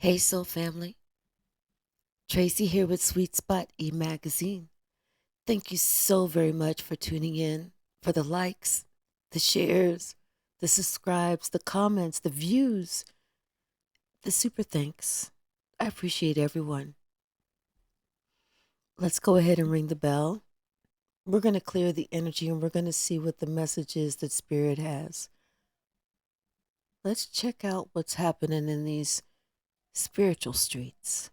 Hey, Soul Family. Tracy here with Sweet Spot e-magazine. Thank you so very much for tuning in, for the likes, the shares, the subscribes, the comments, the views, the super thanks. I appreciate everyone. Let's go ahead and ring the bell. We're going to clear the energy and we're going to see what the message is that Spirit has. Let's check out what's happening in these spiritual streets.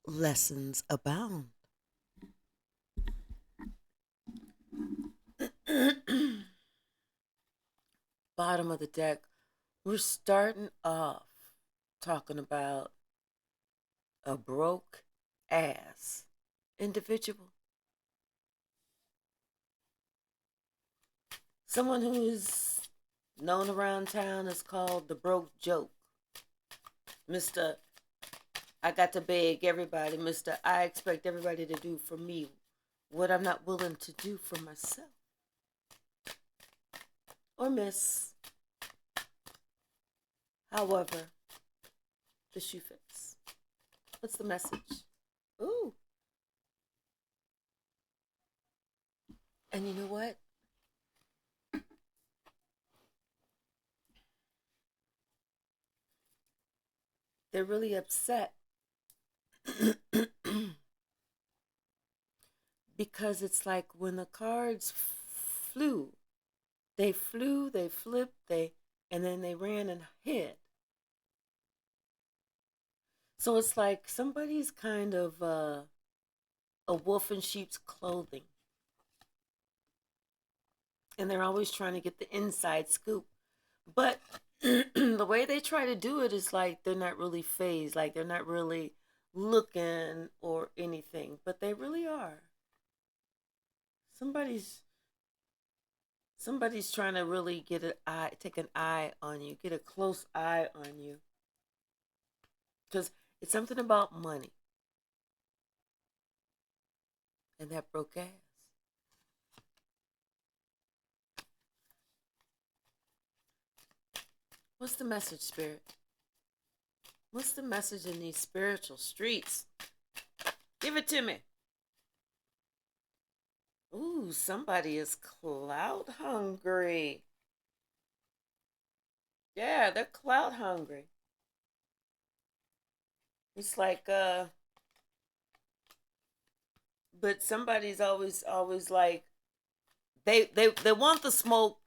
Lessons abound. Bottom of the deck, we're starting off talking about a broke ass individual. Someone who is known around town is called the broke joke. Mr. I got to beg everybody. Mr. I expect everybody to do for me what I'm not willing to do for myself. Or Miss. However, the shoe fits. What's the message? Ooh. And you know what? They're really upset because it's like when the cards flew, they flipped, and then they ran and hid. So it's like somebody's kind of a wolf in sheep's clothing. And they're always trying to get the inside scoop. But the way they try to do it is like they're not really phased, like they're not really looking or anything, but they really are. Somebody's trying to really take an eye on you, get a close eye on you. Because it's something about money and that broke ass. What's the message, Spirit? What's the message in these spiritual streets? Give it to me. Ooh, somebody is clout hungry. Yeah, they're clout hungry. It's like but somebody's always like they want the smoke,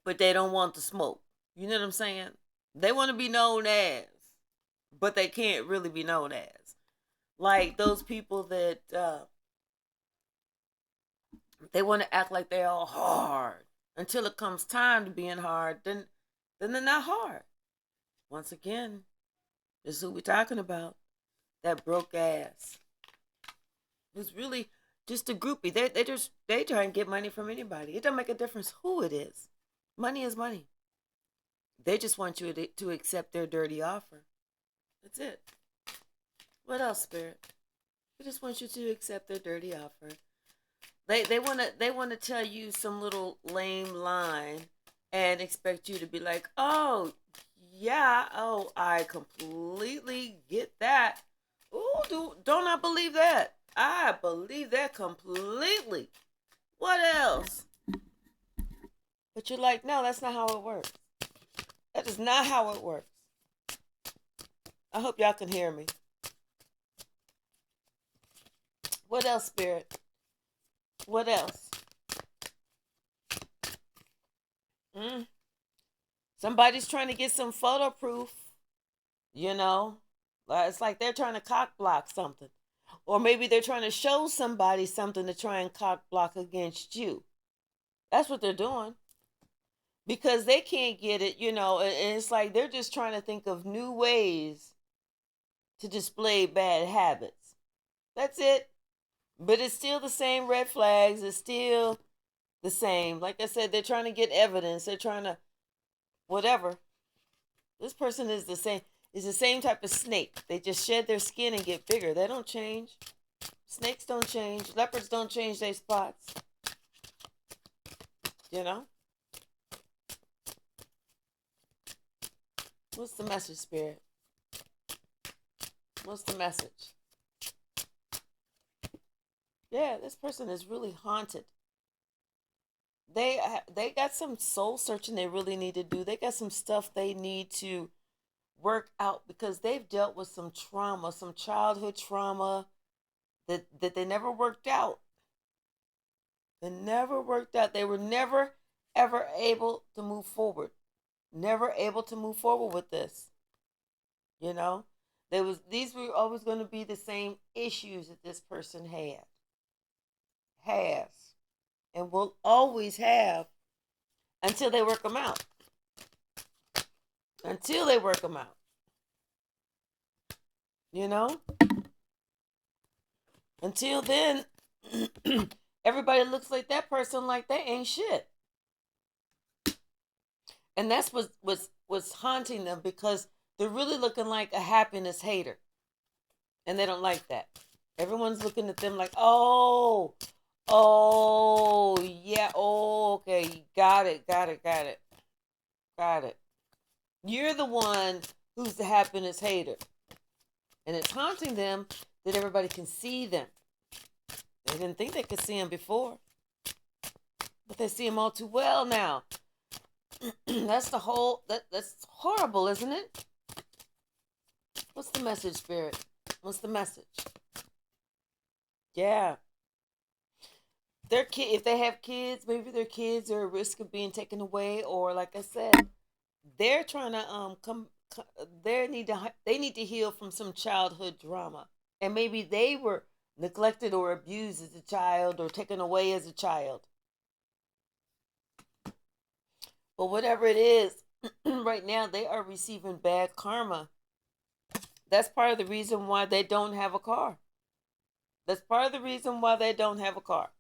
but they don't want the smoke. You know what I'm saying? They want to be known as, but they can't really be known as. Like those people that they want to act like they're all hard until it comes time to being hard. Then they're not hard. Once again, this is who we're talking about. That broke ass. Who's really just a groupie. They try and get money from anybody. It don't make a difference who it is. Money is money. They just want you to accept their dirty offer. That's it. What else, Spirit? They just want you to accept their dirty offer. They wanna tell you some little lame line and expect you to be like, oh yeah, oh I completely get that. Ooh, don't I believe that? I believe that completely. What else? But you're like, no, that's not how it works. That is not how it works. I hope y'all can hear me. What else, Spirit? What else? Mm. Somebody's trying to get some photo proof, you know? It's like they're trying to cock block something. Or maybe they're trying to show somebody something to try and cock block against you. That's what they're doing. Because they can't get it, and it's like they're just trying to think of new ways to display bad habits. That's it. But it's still the same red flags. It's still the same. Like I said, they're trying to get evidence. They're trying to whatever. This person is the same. It's the same type of snake. They just shed their skin and get bigger. They don't change. Snakes don't change. Leopards don't change their spots. You know? What's the message, Spirit? What's the message? Yeah, this person is really haunted. They got some soul searching they really need to do. They got some stuff they need to work out because they've dealt with some trauma, some childhood trauma that they never worked out. They never worked out. They were never ever able to move forward. Never able to move forward with this. You know? These were always going to be the same issues that this person has, and will always have until they work them out. Until they work them out. You know? Until then, everybody looks like that person like they ain't shit. And that's what's haunting them because they're really looking like a happiness hater. And they don't like that. Everyone's looking at them like, oh, yeah, oh, okay, got it. You're the one who's the happiness hater. And it's haunting them that everybody can see them. They didn't think they could see them before. But they see them all too well now. That's horrible, isn't it? What's the message, Spirit? What's the message? Yeah. If they have kids, maybe their kids are at risk of being taken away, or like I said, they're trying to they need to heal from some childhood drama. And maybe they were neglected or abused as a child or taken away as a child. But whatever it is, right now they are receiving bad karma. That's part of the reason why they don't have a car. That's part of the reason why they don't have a car.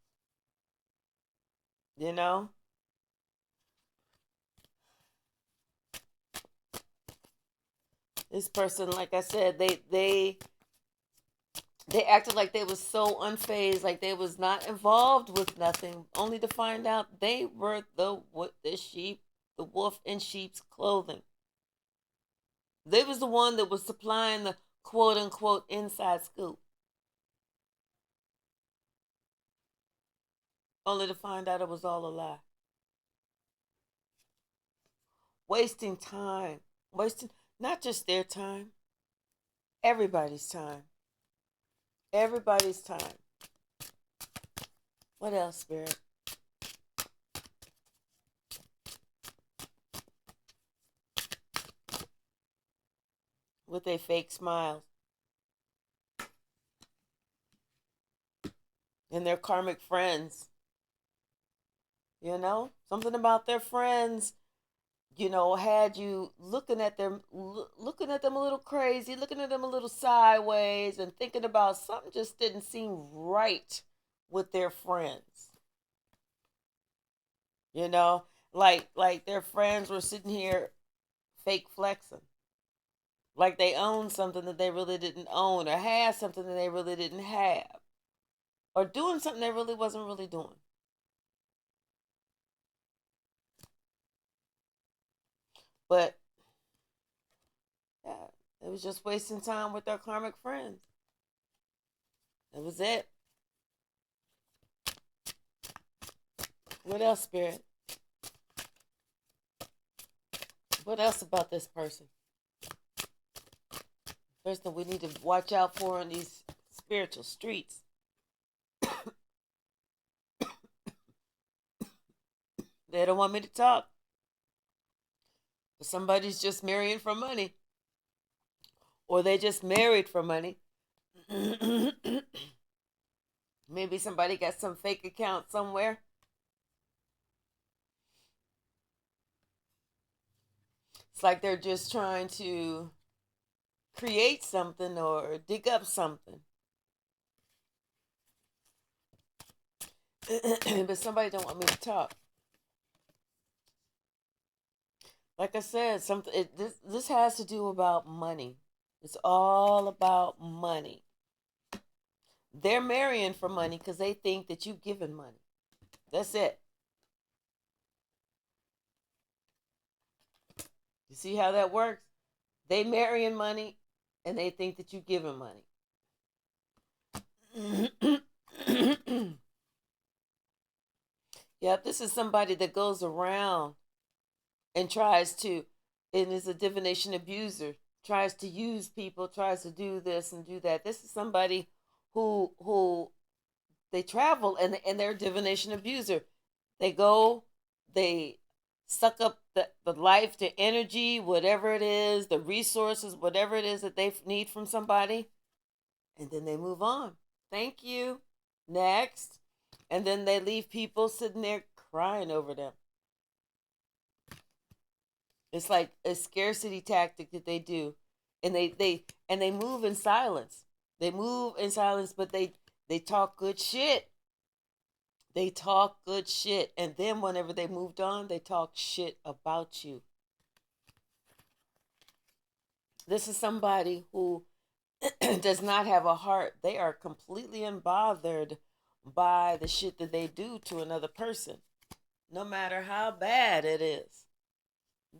You know? This person, like I said, they acted like they was so unfazed, like they was not involved with nothing, only to find out they were the wolf in sheep's clothing. They was the one that was supplying the quote unquote inside scoop. Only to find out it was all a lie. Wasting time. Wasting not just their time, everybody's time. Everybody's time. What else, Spirit? With their fake smiles. And their karmic friends. You know? Something about their friends, had you looking at them a little crazy, looking at them a little sideways, and thinking about something just didn't seem right with their friends. Like their friends were sitting here fake flexing. Like they owned something that they really didn't own, or had something that they really didn't have, or doing something they really wasn't really doing. But yeah, it was just wasting time with their karmic friends. That was it. What else, Spirit? What else about this person? Person we need to watch out for in these spiritual streets. They don't want me to talk. But somebody's just marrying for money. Or they just married for money. Maybe somebody got some fake account somewhere. It's like they're just trying to create something or dig up something. But somebody don't want me to talk. Like I said, this has to do about money. It's all about money. They're marrying for money because they think that you've given money. That's it. You see how that works? They marrying money and they think that you giving money. Yep, this is somebody that goes around and tries to, and is a divination abuser, tries to use people, tries to do this and do that. This is somebody who they travel and they're a divination abuser. They go, they suck up the life, the energy, whatever it is, the resources, whatever it is that they need from somebody, and then they move on. Thank you. Next. And then they leave people sitting there crying over them. It's like a scarcity tactic that they do. And they move in silence. They move in silence, but they talk good shit. They talk good shit. And then whenever they moved on, they talk shit about you. This is somebody who does not have a heart. They are completely unbothered by the shit that they do to another person, no matter how bad it is.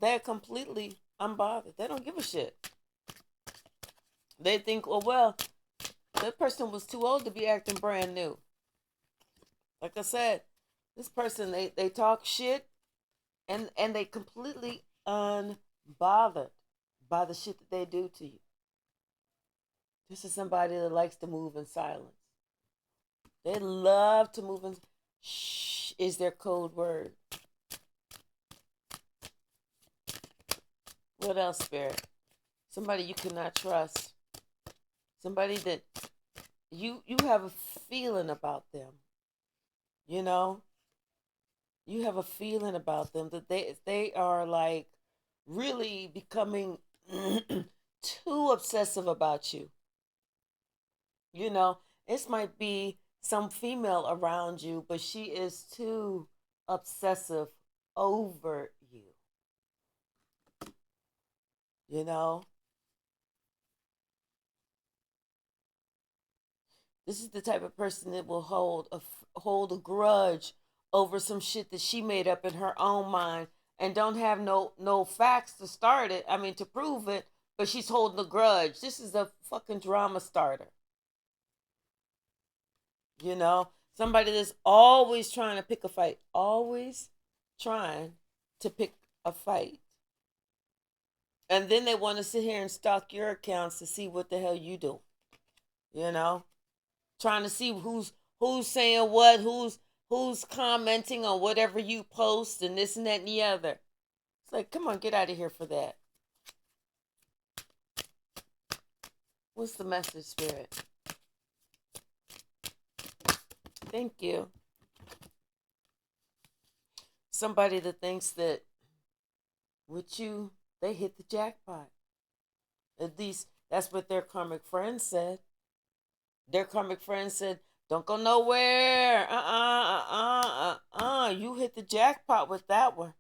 They're completely unbothered. They don't give a shit. They think, well, that person was too old to be acting brand new. Like I said, this person, they talk shit and they completely unbothered by the shit that they do to you. This is somebody that likes to move in silence. They love to move in. Shh is their code word. What else, Spirit? Somebody you cannot trust. Somebody that you have a feeling about them. You know, you have a feeling about them that they are like really becoming too obsessive about you. You know, this might be some female around you, but she is too obsessive over you. You know, this is the type of person that will hold a grudge over some shit that she made up in her own mind and don't have no facts to start it. I mean to prove it, but she's holding a grudge. This is a fucking drama starter. You know, somebody that's always trying to pick a fight, always trying to pick a fight. And then they want to sit here and stalk your accounts to see what the hell you do. You know, trying to see who's saying what, who's commenting on whatever you post and this and that and the other. It's like, come on, get out of here for that. What's the message, Spirit? Thank you. Somebody that thinks that with you, they hit the jackpot. At least that's what their karmic friend said. Their karmic friend said, don't go nowhere. You hit the jackpot with that one.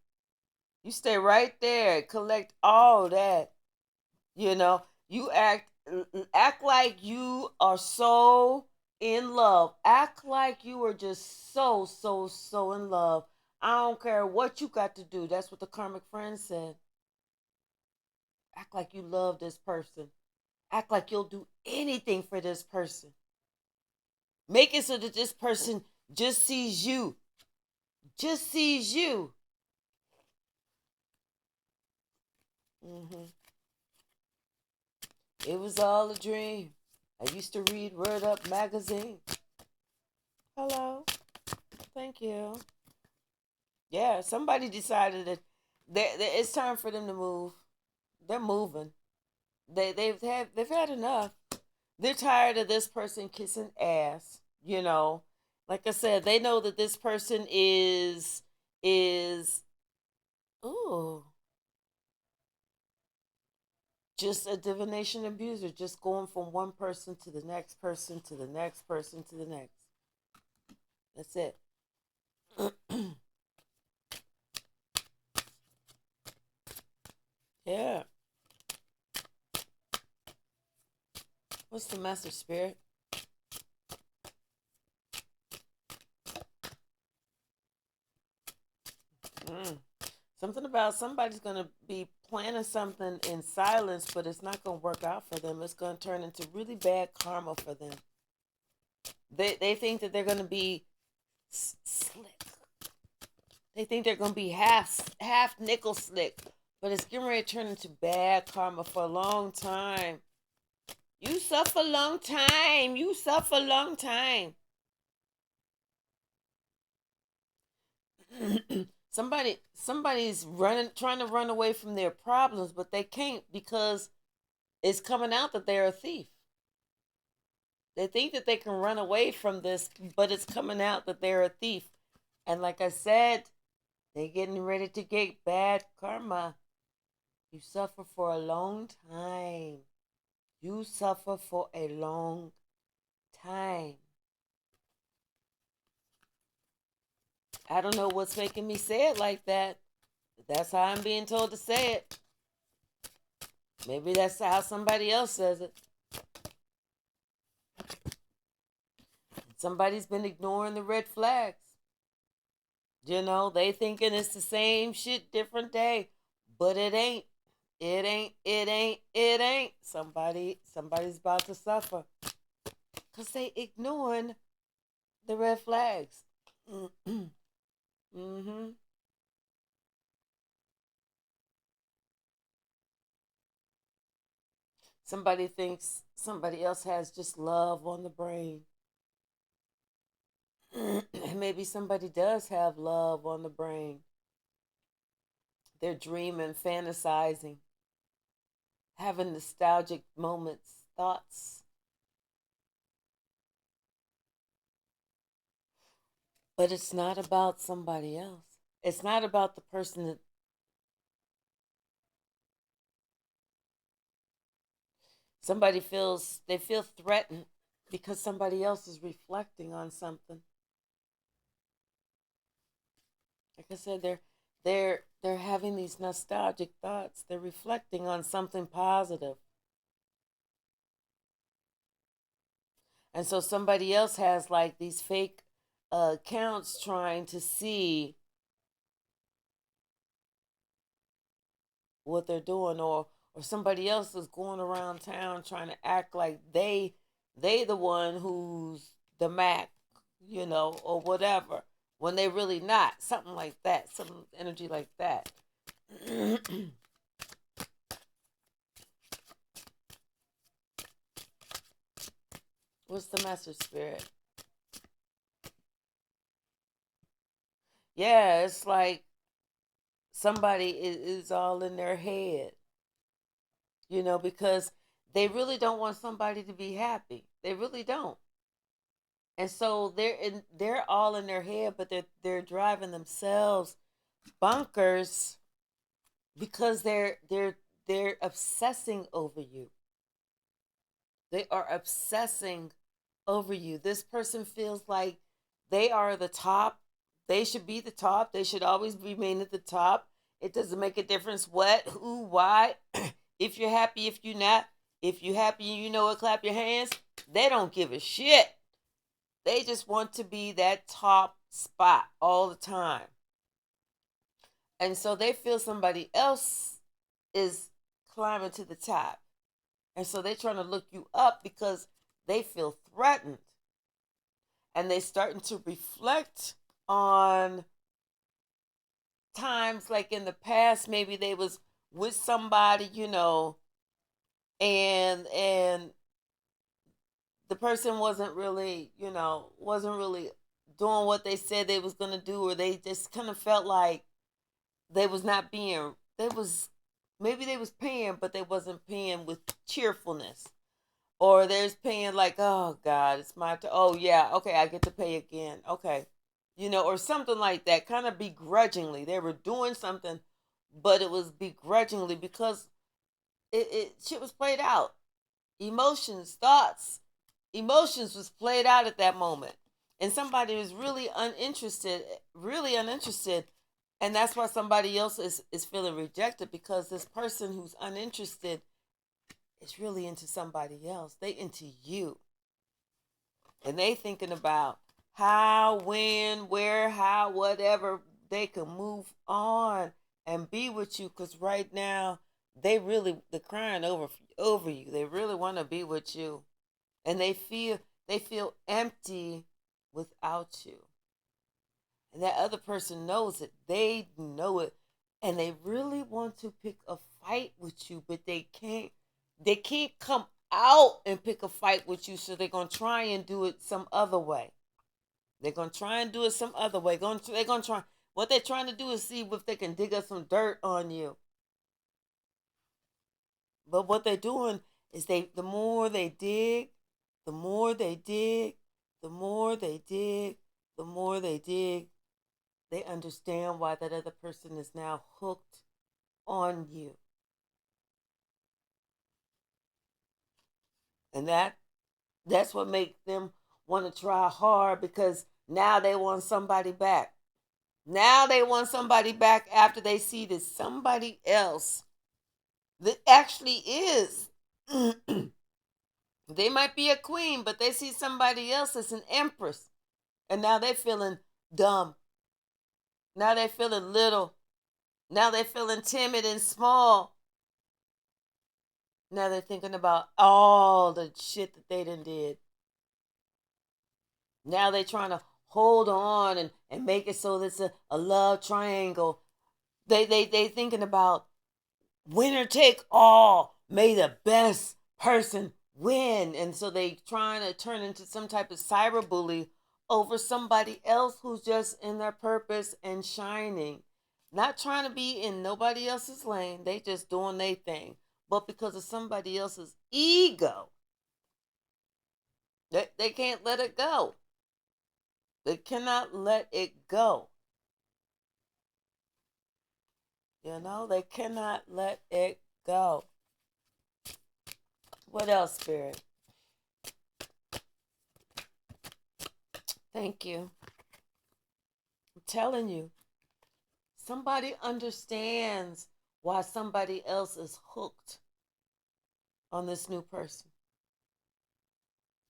You stay right there. Collect all that. You know, you act like you are so in love. Act like you are just so in love. I don't care what you got to do. That's what the karmic friend said. Act like you love this person. Act like you'll do anything for this person. Make it so that this person just sees you. Just sees you. Mm-hmm. It was all a dream. I used to read Word Up magazine. Hello. Thank you. Yeah, somebody decided that it's time for them to move. They're moving. They've had enough. They're tired of this person kissing ass. You know, like I said, they know that this person is ooh just a divination abuser, just going from one person to the next person to the next person to the next. That's it. Yeah. What's the message, Spirit? Mm. Something about somebody's going to be planning something in silence, but it's not going to work out for them. It's going to turn into really bad karma for them. They think that they're going to be slick. They think they're going to be half nickel slick, but it's getting ready to turn into bad karma for a long time. You suffer a long time. You suffer a long time. Somebody's trying to run away from their problems, but they can't because it's coming out that they're a thief. They think that they can run away from this, but it's coming out that they're a thief. And like I said, they're getting ready to get bad karma. You suffer for a long time. You suffer for a long time. I don't know what's making me say it like that. But that's how I'm being told to say it. Maybe that's how somebody else says it. Somebody's been ignoring the red flags. You know, they thinking it's the same shit, different day. But it ain't. It ain't. It ain't. It ain't. Somebody's about to suffer. Because they ignoring the red flags. Mm-hmm. Somebody thinks somebody else has just love on the brain. Maybe somebody does have love on the brain. They're dreaming, fantasizing, having nostalgic moments, thoughts. But it's not about somebody else. It's not about the person that they feel threatened because somebody else is reflecting on something. Like I said, they're having these nostalgic thoughts. They're reflecting on something positive. And so somebody else has like these fake accounts trying to see what they're doing, or somebody else is going around town trying to act like they the one who's the Mac, or whatever, when they really not. Something like that, some energy like that. What's the message, Spirit? Yeah, it's like somebody is all in their head, because they really don't want somebody to be happy. They really don't. And so they're all in their head, but they're driving themselves bonkers because they're obsessing over you. They are obsessing over you. This person feels like they are the top. They should be the top. They should always remain at the top. It doesn't make a difference what, who, why. If you're happy, if you're not. If you're happy and you know it, clap your hands. They don't give a shit. They just want to be that top spot all the time. And so they feel somebody else is climbing to the top. And so they're trying to look you up because they feel threatened. And they starting to reflect on times like in the past, maybe they was with somebody, and the person wasn't really doing what they said they was gonna do, or they just kind of felt like they was not being they was maybe they was paying, but they wasn't paying with cheerfulness, or there's paying like, oh God, it's my oh yeah, okay, I get to pay again, okay, or something like that, kind of begrudgingly. They were doing something, but it was begrudgingly because it shit was played out. Emotions, thoughts, emotions was played out at that moment, and somebody was really uninterested, And that's why somebody else is feeling rejected, because this person who's uninterested is really into somebody else. They into you. And they thinking about how, when, where, how, whatever they can move on and be with you. Because right now they're crying over you. They really want to be with you, and they feel empty without you. And that other person knows it. They know it, and they really want to pick a fight with you, but they can't. They can't come out and pick a fight with you, so they're gonna try and do it some other way. They're gonna try and do it some other way. They're gonna try. What they're trying to do is see if they can dig up some dirt on you. But what they're doing is the more they dig, the more they dig, the more they dig, the more they dig, they understand why that other person is now hooked on you. And that's what makes them want to try hard, because now they want somebody back. Now they want somebody back after they see that somebody else that actually is. They might be a queen, but they see somebody else as an empress. And now they're feeling dumb. Now they're feeling little. Now they're feeling timid and small. Now they're thinking about all the shit that they done did. Now they're trying to hold on and make it so it's a love triangle. They thinking about winner take all. May the best person win. And so they trying to turn into some type of cyberbully over somebody else who's just in their purpose and shining. Not trying to be in nobody else's lane. They just doing their thing. But because of somebody else's ego, they can't let it go. They cannot let it go. They cannot let it go. What else, Spirit? Thank you. I'm telling you, somebody understands why somebody else is hooked on this new person.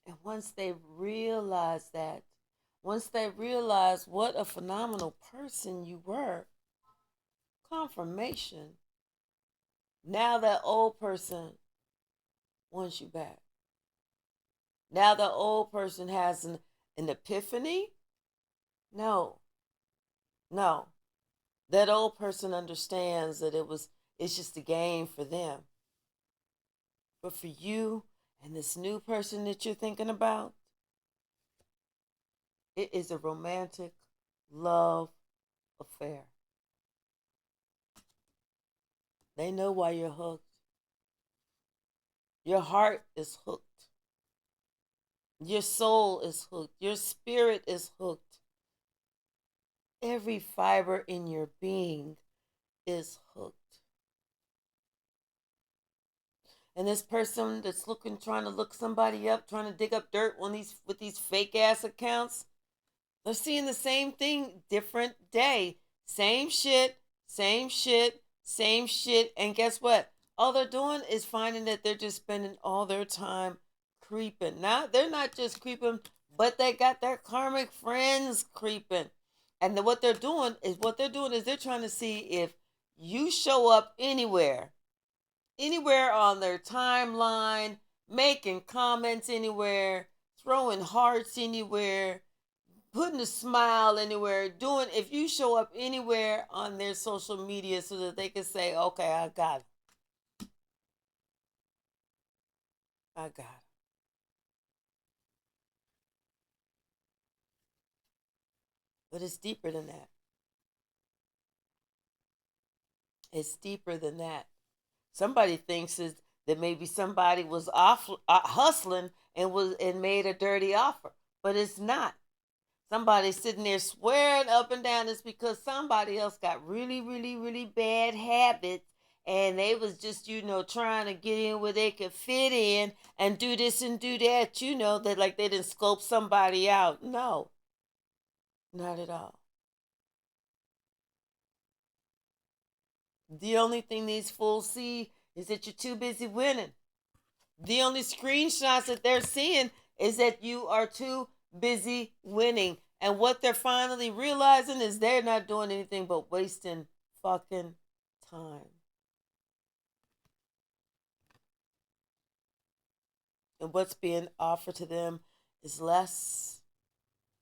And once they realize that, once they realize what a phenomenal person you were, confirmation, now that old person wants you back. Now the old person has an epiphany. No. That old person understands that it's just a game for them. But for you and this new person that you're thinking about, it is a romantic love affair. They know why you're hooked. Your heart is hooked. Your soul is hooked. Your spirit is hooked. Every fiber in your being is hooked. And this person that's trying to look somebody up, trying to dig up dirt with these fake ass accounts, they're seeing the same thing, different day. Same shit, same shit, same shit. And guess what? All they're doing is finding that they're just spending all their time creeping. Now, they're not just creeping, but they got their karmic friends creeping. And what they're doing is they're trying to see if you show up anywhere on their timeline, making comments anywhere, throwing hearts anywhere, putting a smile anywhere, if you show up anywhere on their social media so that they can say, okay, I got it. I got it. But it's deeper than that. It's deeper than that. Somebody thinks that maybe somebody was hustling and made a dirty offer, but it's not. Somebody's sitting there swearing up and down it's because somebody else got really, really, really bad habits, and they was just, trying to get in where they could fit in and do this and do that, that like they didn't scope somebody out. No, not at all. The only thing these fools see is that you're too busy winning. The only screenshots that they're seeing is that you are too busy winning. And what they're finally realizing is they're not doing anything but wasting fucking time. And what's being offered to them is less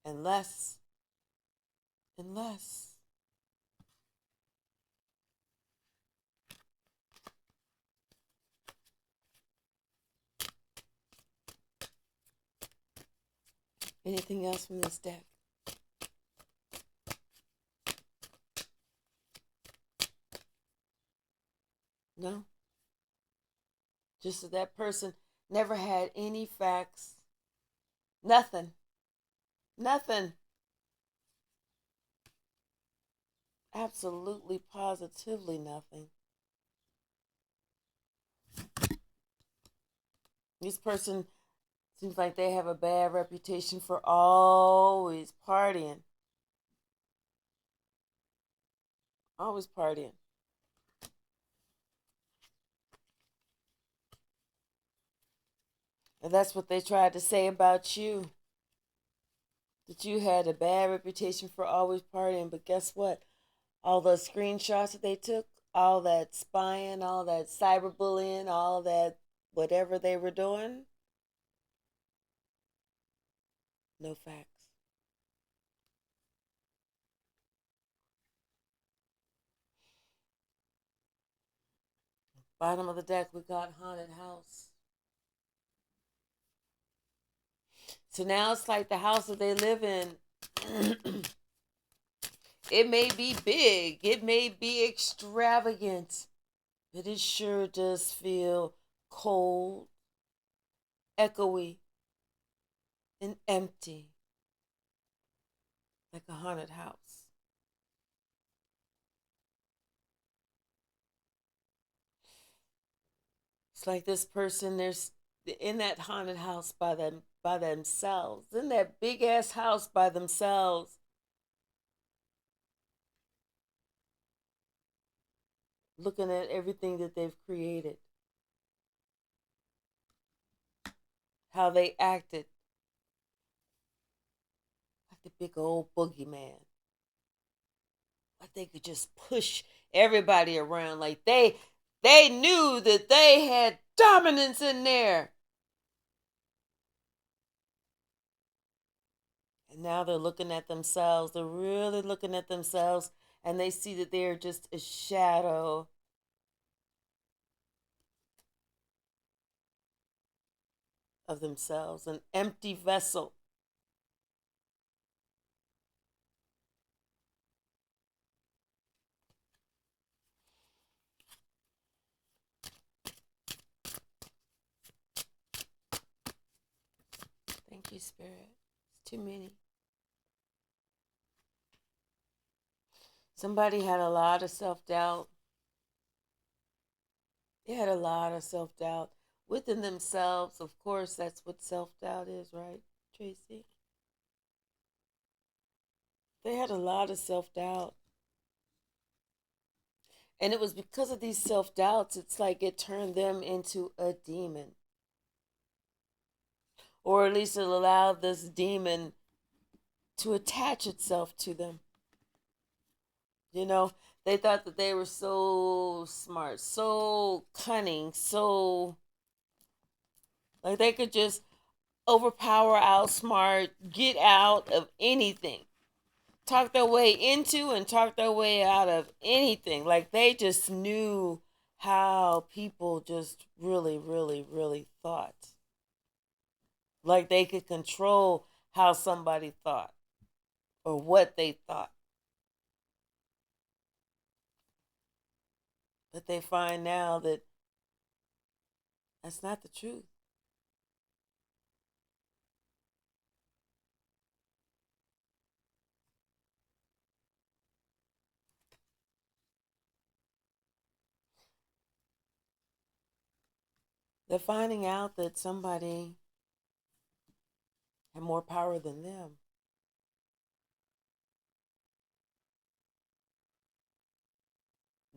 and less and less. Anything else from this deck? No? Just that that person never had any facts. Nothing. Nothing. Absolutely, positively nothing. This person seems like they have a bad reputation for always partying. Always partying. And that's what they tried to say about you. That you had a bad reputation for always partying. But guess what? All the screenshots that they took, all that spying, all that cyberbullying, all that whatever they were doing, no facts. Bottom of the deck, we got haunted house. So now it's like the house that they live in. It may be big, it may be extravagant, but it sure does feel cold, echoey, and empty, like a haunted house. It's like this person, there's in that haunted house by themselves, in that big ass house by themselves, looking at everything that they've created, how they acted, like the big old boogeyman. Like they could just push everybody around. Like they knew that they had dominance in there. And now they're looking at themselves. They're really looking at themselves, and they see that they're just a shadow of themselves, an empty vessel. Thank you, Spirit. It's too many. Somebody had a lot of self doubt. They had a lot of self doubt within themselves. Of course, that's what self doubt is, right, Tracy? They had a lot of self doubt. And it was because of these self doubts, it's like it turned them into a demon. Or at least it allowed this demon to attach itself to them. You know, they thought that they were so smart, so cunning, so like they could just overpower, outsmart, get out of anything. Talk their way into and talk their way out of anything. Like they just knew how people just really, really, really thought. Like they could control how somebody thought or what they thought. But they find now that that's not the truth. They're finding out that somebody had more power than them.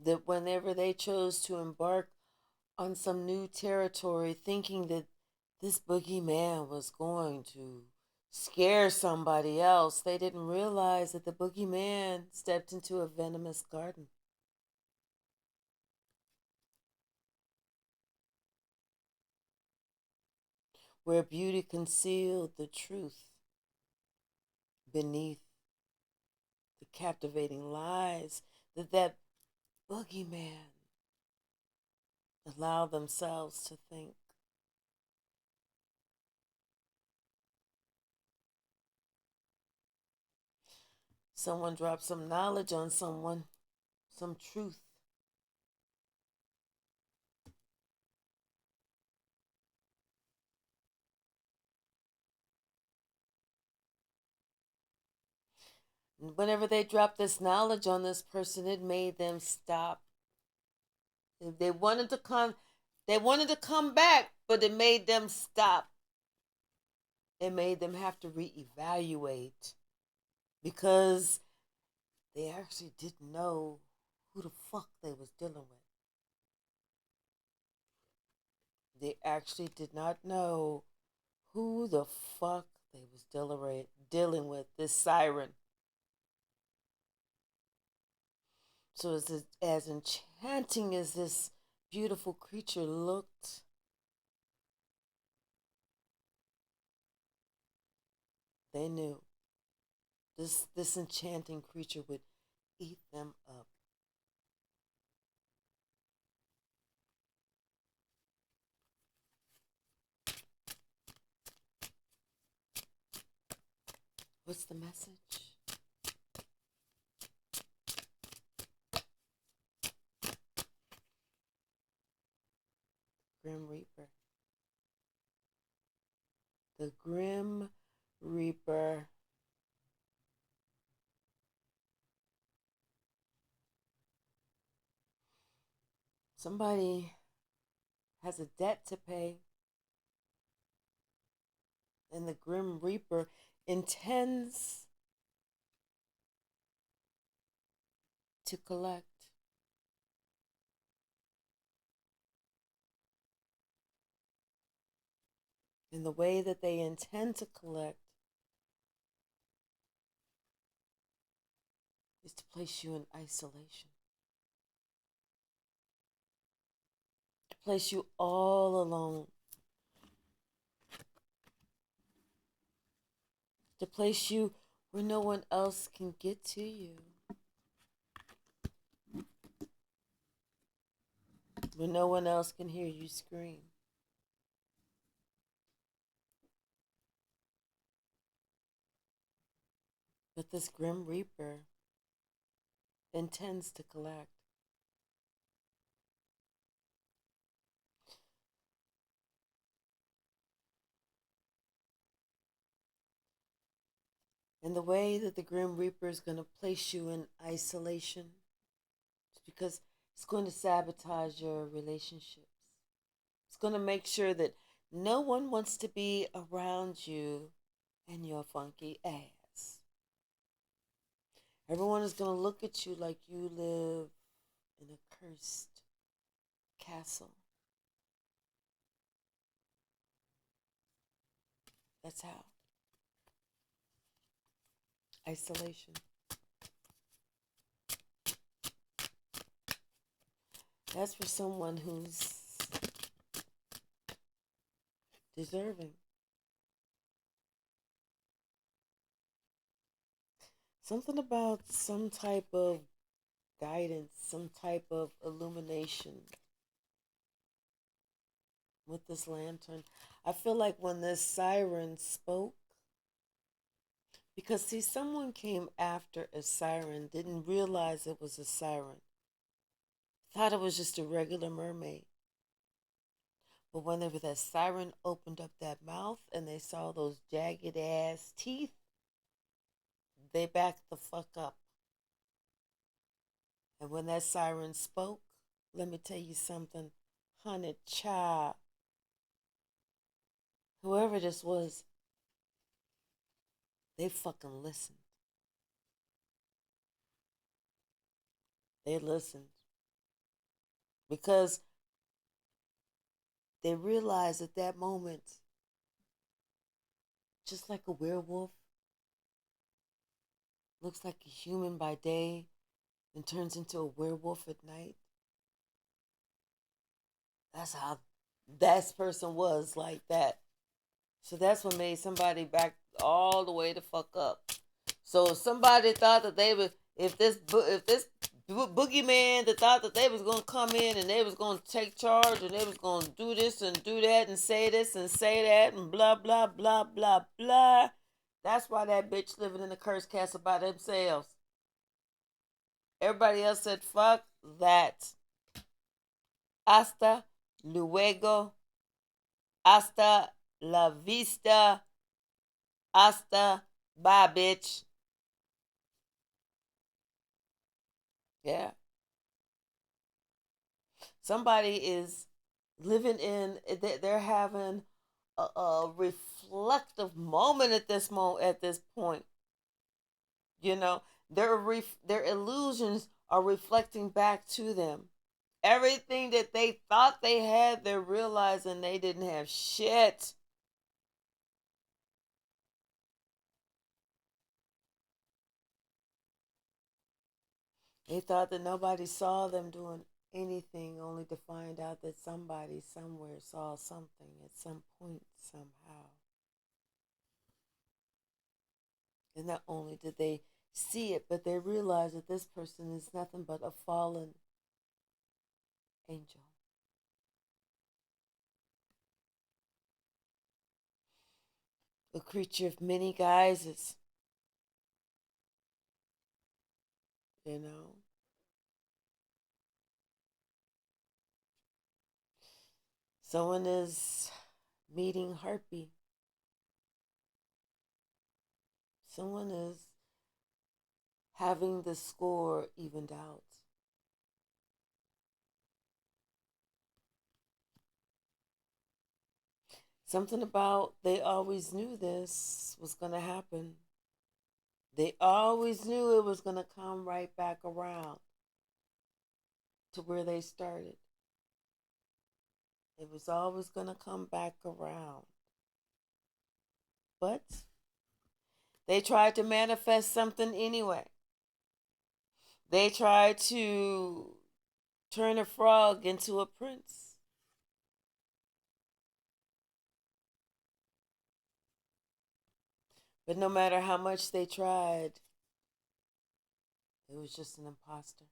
That whenever they chose to embark on some new territory, thinking that this boogeyman was going to scare somebody else, they didn't realize that the boogeyman stepped into a venomous garden where beauty concealed the truth beneath the captivating lies that boogeyman allowed themselves to think. Someone dropped some knowledge on someone, some truth. And whenever they dropped this knowledge on this person, it made them stop. If they wanted to come back, but it made them stop. It made them have to reevaluate because they actually didn't know who the fuck they was dealing with. They actually did not know who the fuck they was dealing with, this siren. So as enchanting as this beautiful creature looked, they knew this enchanting creature would eat them up. What's the message? Grim Reaper. The Grim Reaper. Somebody has a debt to pay, and the Grim Reaper intends to collect. And the way that they intend to collect is to place you in isolation, to place you all alone, to place you where no one else can get to you, where no one else can hear you scream. But this Grim Reaper intends to collect. And the way that the Grim Reaper is going to place you in isolation is because it's going to sabotage your relationships. It's going to make sure that no one wants to be around you and your funky ass. Everyone is going to look at you like you live in a cursed castle. That's how. Isolation. That's for someone who's deserving. Something about some type of guidance, some type of illumination with this lantern. I feel like when this siren spoke, because see, someone came after a siren, didn't realize it was a siren, thought it was just a regular mermaid. But whenever that siren opened up that mouth and they saw those jagged ass teeth, they backed the fuck up. And when that siren spoke, let me tell you something, honey child, whoever this was, they fucking listened. They listened. because they realize at that moment, just like a werewolf looks like a human by day and turns into a werewolf at night. That's how that person was like that. So that's what made somebody back all the way the fuck up. So if somebody thought that they would, if this boogeyman that thought that they was gonna come in and they was gonna take charge and they was gonna do this and do that and say this and say that and blah blah blah blah blah. That's why that bitch living in the cursed castle by themselves. Everybody else said fuck that. Hasta luego. Hasta la vista. Hasta bye, bitch. Yeah. Somebody is living in, they're having a reflective moment at this point. You know, their illusions are reflecting back to them. Everything that they thought they had, they're realizing they didn't have shit. They thought that nobody saw them doing anything, only to find out that somebody somewhere saw something at some point, somehow. And not only did they see it, but they realized that this person is nothing but a fallen angel. A creature of many guises, you know. Someone is meeting Harpy. Someone is having the score evened out. Something about they always knew this was going to happen. They always knew it was going to come right back around to where they started. It was always going to come back around. But they tried to manifest something anyway. They tried to turn a frog into a prince. But no matter how much they tried, it was just an imposter.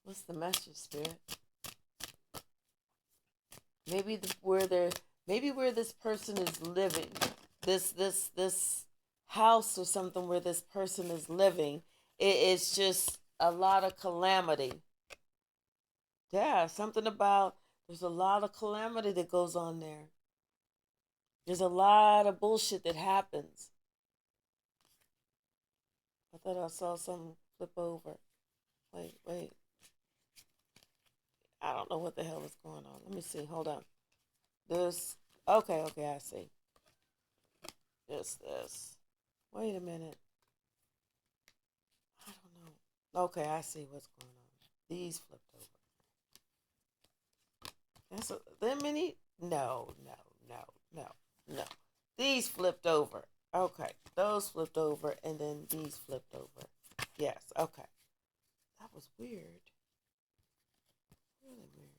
What's the message, Spirit? Maybe where this person is living, this house or something where this person is living, it's just a lot of calamity. Yeah, something about there's a lot of calamity that goes on there. There's a lot of bullshit that happens. I thought I saw something flip over. Wait. I don't know what the hell is going on. Let me see. Hold on. This. Okay, I see. This. Wait a minute. I don't know. Okay, I see what's going on. These flipped over. That many? No. These flipped over. Okay, those flipped over, and then these flipped over. Yes, okay. That was weird. Really weird.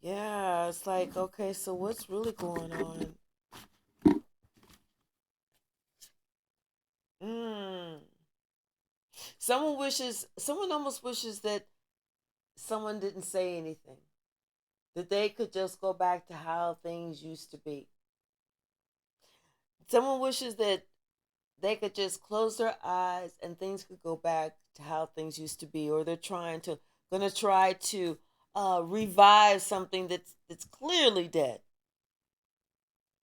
Yeah, it's like, okay, so what's really going on? Mm. Someone almost wishes that someone didn't say anything. That they could just go back to how things used to be. Someone wishes that they could just close their eyes and things could go back to how things used to be, or they're gonna try to revive something that's clearly dead.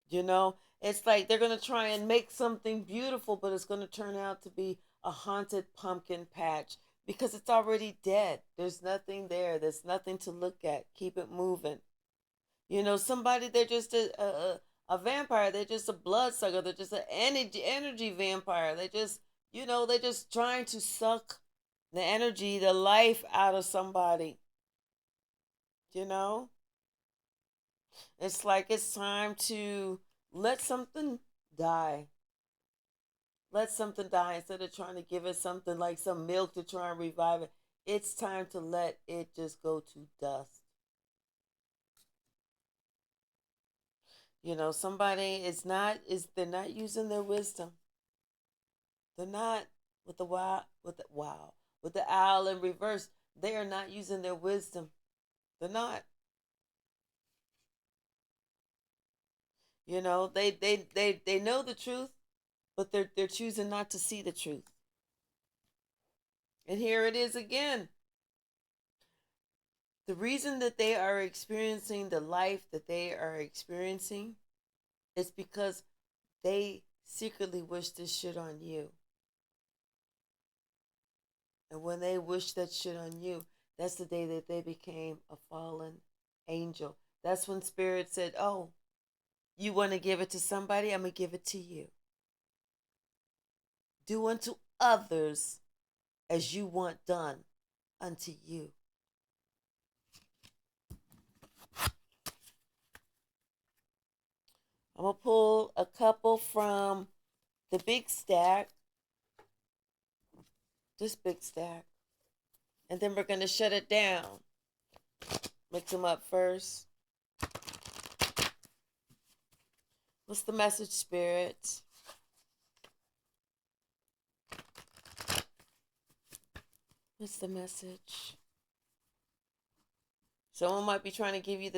You know, it's like they're gonna try and make something beautiful, but it's gonna turn out to be a haunted pumpkin patch. because it's already dead. There's nothing there. There's nothing to look at. Keep it moving. Somebody, they're just a vampire. They're just a bloodsucker. They're just an energy vampire. They're just trying to suck the energy, the life out of somebody. You know, it's like it's time to let something die. Let something die instead of trying to give it something like some milk to try and revive it. It's time to let it just go to dust. Somebody they're not using their wisdom. They're not with the owl in reverse. They are not using their wisdom. They're not. They know the truth, but they're choosing not to see the truth. And here it is again. The reason that they are experiencing the life that they are experiencing is because they secretly wish this shit on you. And when they wish that shit on you, that's the day that they became a fallen angel. That's when Spirit said, "Oh, you want to give it to somebody? I'm going to give it to you. Do unto others as you want done unto you." I'm going to pull a couple from the big stack, this big stack, and then we're going to shut it down. Mix them up first. What's the message, Spirit? What's the message? Someone might be trying to give you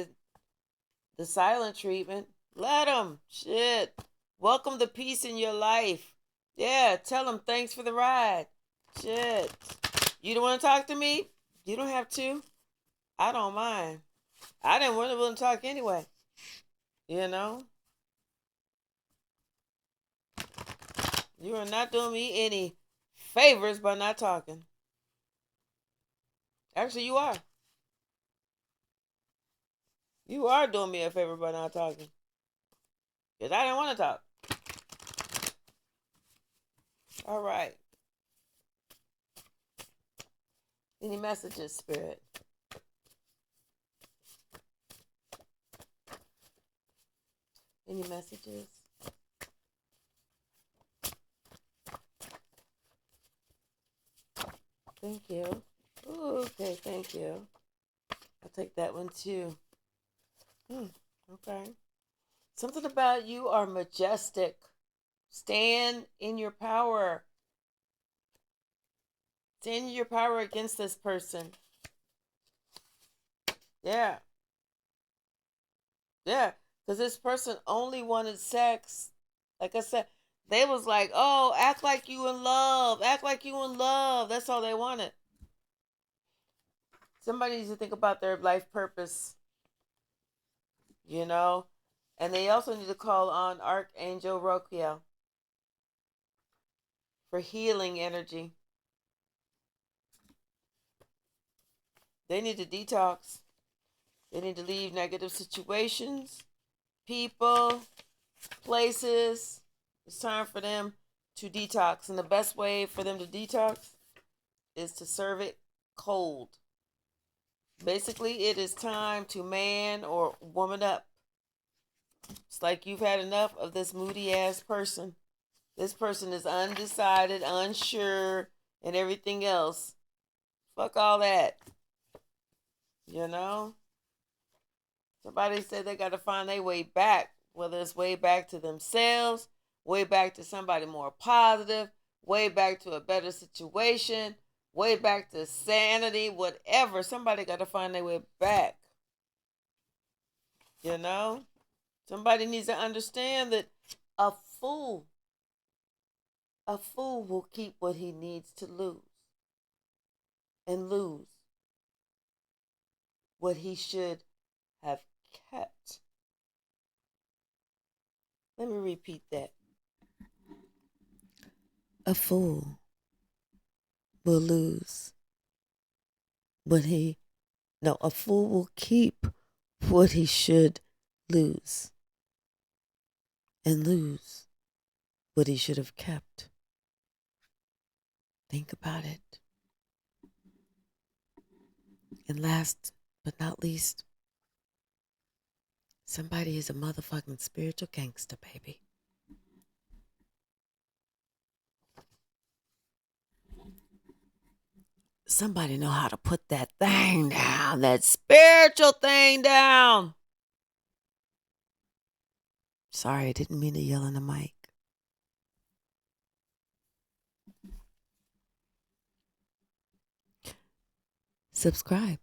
the silent treatment. Let them. Shit. Welcome to peace in your life. Yeah, tell them thanks for the ride. Shit. You don't want to talk to me? You don't have to. I don't mind. I didn't want to talk anyway. You know? You are not doing me any favors by not talking. Actually, you are. You are doing me a favor by not talking. Because I didn't want to talk. All right. Any messages, Spirit? Any messages? Thank you. Ooh, okay, thank you. I'll take that one too. Okay. Something about you are majestic. Stand in your power. Stand in your power against this person. Yeah. Yeah. Because this person only wanted sex. Like I said, they was like, "Oh, act like you in love. Act like you in love." That's all they wanted. Somebody needs to think about their life purpose. And they also need to call on Archangel Rokiel for healing energy. They need to detox. They need to leave negative situations, people, places. It's time for them to detox. And the best way for them to detox is to serve it cold. Basically, it is time to man or woman up. It's like you've had enough of this moody ass person. This person is undecided, unsure, and everything else. Fuck all that. Somebody said they got to find their way back, whether it's way back to themselves, way back to somebody more positive, way back to a better situation, way back to sanity, whatever. Somebody got to find their way back. Somebody needs to understand that a fool will keep what he needs to lose and lose what he should have kept. Let me repeat that. A fool will lose a fool will keep what he should lose and lose what he should have kept. Think about it. And last but not least, somebody is a motherfucking spiritual gangster, baby. Somebody know how to put that thing down, that spiritual thing down. Sorry, I didn't mean to yell in the mic. Subscribe.